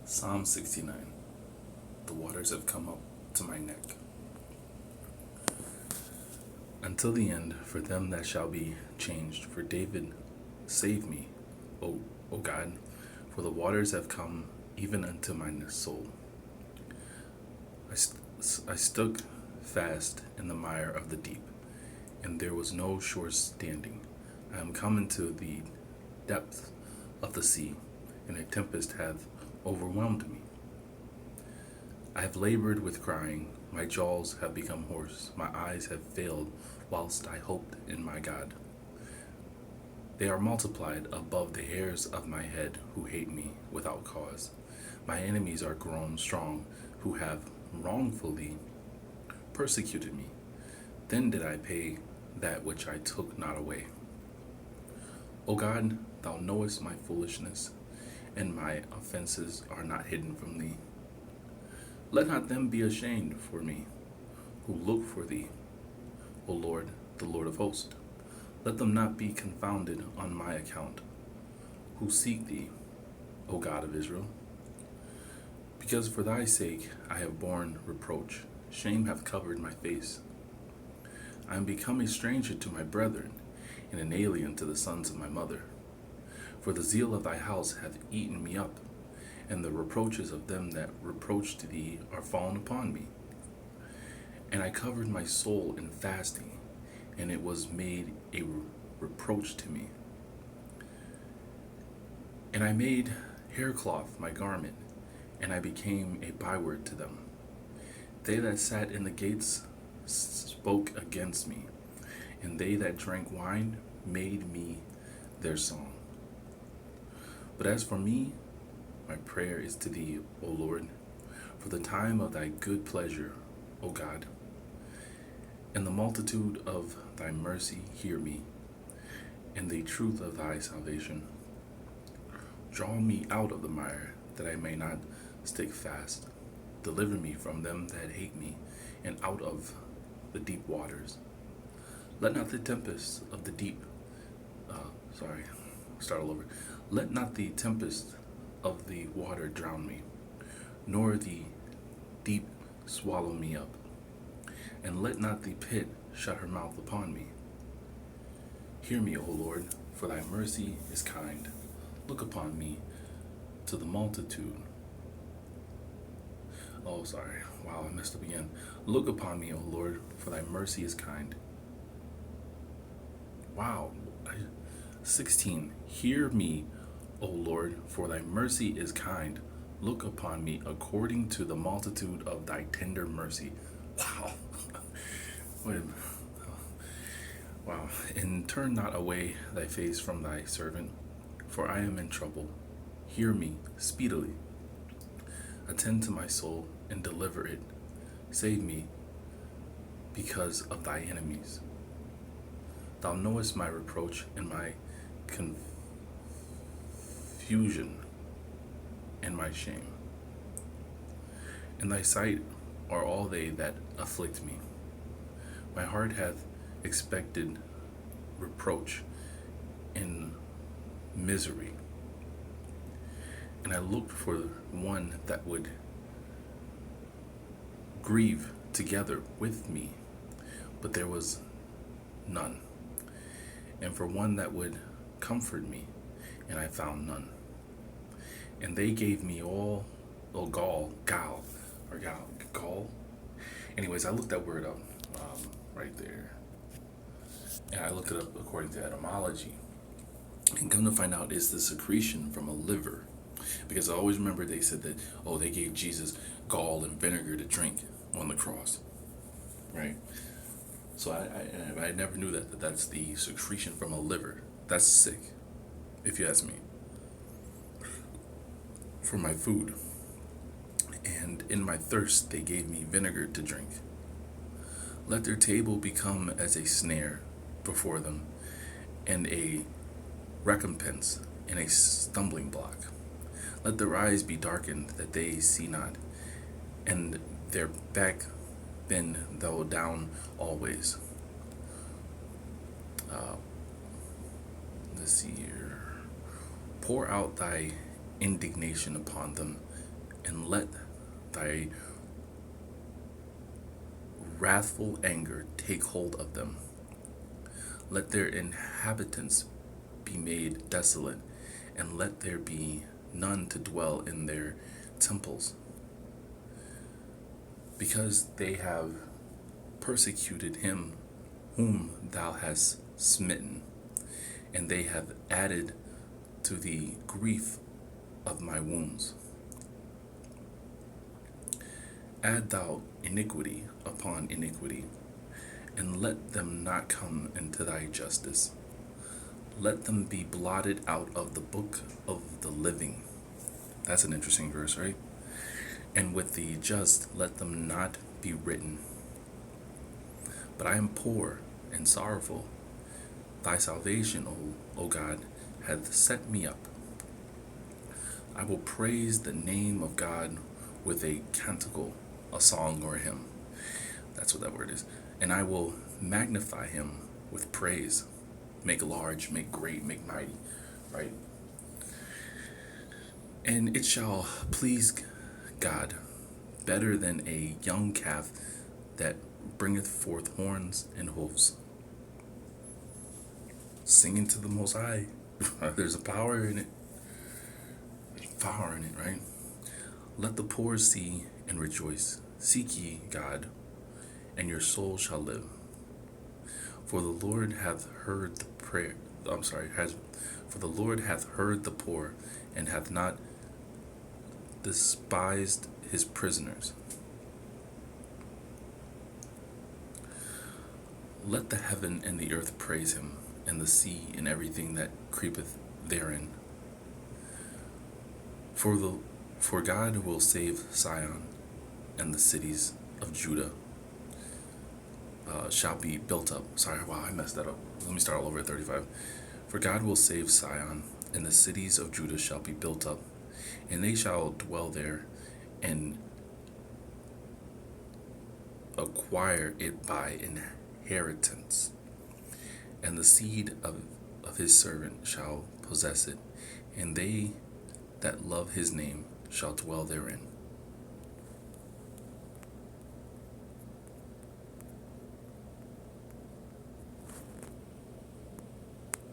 Psalm 69. The waters have come up to my neck. Until the end, for them that shall be changed. For David, save me, O God, for the waters have come even unto my soul. I stuck fast in the mire of the deep, and there was no shore standing. I am come into the depth of the sea, and a tempest hath overwhelmed me. I have labored with crying, my jaws have become hoarse, my eyes have failed, whilst I hoped in my God. They are multiplied above the hairs of my head who hate me without cause. My enemies are grown strong, who have wrongfully persecuted me. Then did I pay that which I took not away. O God, thou knowest my foolishness, and my offenses are not hidden from thee. Let not them be ashamed for me, who look for thee, O Lord, the Lord of hosts. Let them not be confounded on my account, who seek thee, O God of Israel. Because for thy sake I have borne reproach, shame hath covered my face. I am become a stranger to my brethren, and an alien to the sons of my mother. For the zeal of thy house hath eaten me up, and the reproaches of them that reproached thee are fallen upon me. And I covered my soul in fasting, and it was made a reproach to me. And I made haircloth my garment, and I became a byword to them. They that sat in the gates spoke against me, and they that drank wine made me their song. But as for me, my prayer is to thee, O Lord, for the time of thy good pleasure, O God. In the multitude of thy mercy hear me, in the truth of thy salvation. Draw me out of the mire, that I may not stick fast. Deliver me from them that hate me, and out of the deep waters. Let not the tempest of the deep, Let not the tempest of the water drown me, nor the deep swallow me up. And let not the pit shut her mouth upon me. Hear me, O Lord, for thy mercy is kind. Look upon me to the multitude. I messed up again. Look upon me, O Lord, for thy mercy is kind. 16. Hear me, O Lord, for thy mercy is kind. Look upon me according to the multitude of thy tender mercy. Wow. Wait a minute. Wow. And turn not away thy face from thy servant, for I am in trouble. Hear me speedily. Attend to my soul and deliver it. Save me because of thy enemies. Thou knowest my reproach and my confusion and my shame. In thy sight are all they that afflict me. My heart hath expected reproach and misery, and I looked for one that would grieve together with me, but there was none, and for one that would comfort me, and I found none. And they gave me all gall. Anyways, I looked that word up right there, and I looked it up according to etymology, and come to find out it's the secretion from a liver. Because I always remember they said that, they gave Jesus gall and vinegar to drink on the cross, right? So I never knew that that's the secretion from a liver. That's sick, if you ask me. For my food, and in my thirst they gave me vinegar to drink. Let their table become as a snare before them, and a recompense and a stumbling block. Let their eyes be darkened that they see not, and their back bend thou down always. Let's see here. Pour out thy indignation upon them, and let thy wrathful anger take hold of them. Let their inhabitants be made desolate, and let there be none to dwell in their temples, because they have persecuted him whom thou hast smitten, and they have added to the grief of my wounds. Add thou iniquity upon iniquity, and let them not come into thy justice. Let them be blotted out of the book of the living. That's an interesting verse, right? And with the just let them not be written. But I am poor and sorrowful. Thy salvation, O God, hath set me up. I will praise the name of God with a canticle, a song or a hymn. That's what that word is. And I will magnify him with praise. Make large, make great, make mighty, right? And it shall please God better than a young calf that bringeth forth horns and hoofs. Singing to the Most High. There's a power in it. There's power in it, right? Let the poor see and rejoice. Seek ye God, and your soul shall live. For the Lord hath heard the prayer. For the Lord hath heard the poor, and hath not despised his prisoners. Let the heaven and the earth praise him, and the sea and everything that creepeth therein. For God will save Sion, and the cities of Judah shall be built up. I messed that up. Let me start all over at 35. For God will save Sion, and the cities of Judah shall be built up, and they shall dwell there, and acquire it by inheritance. And the seed of his servant shall possess it, and they that love his name shall dwell therein.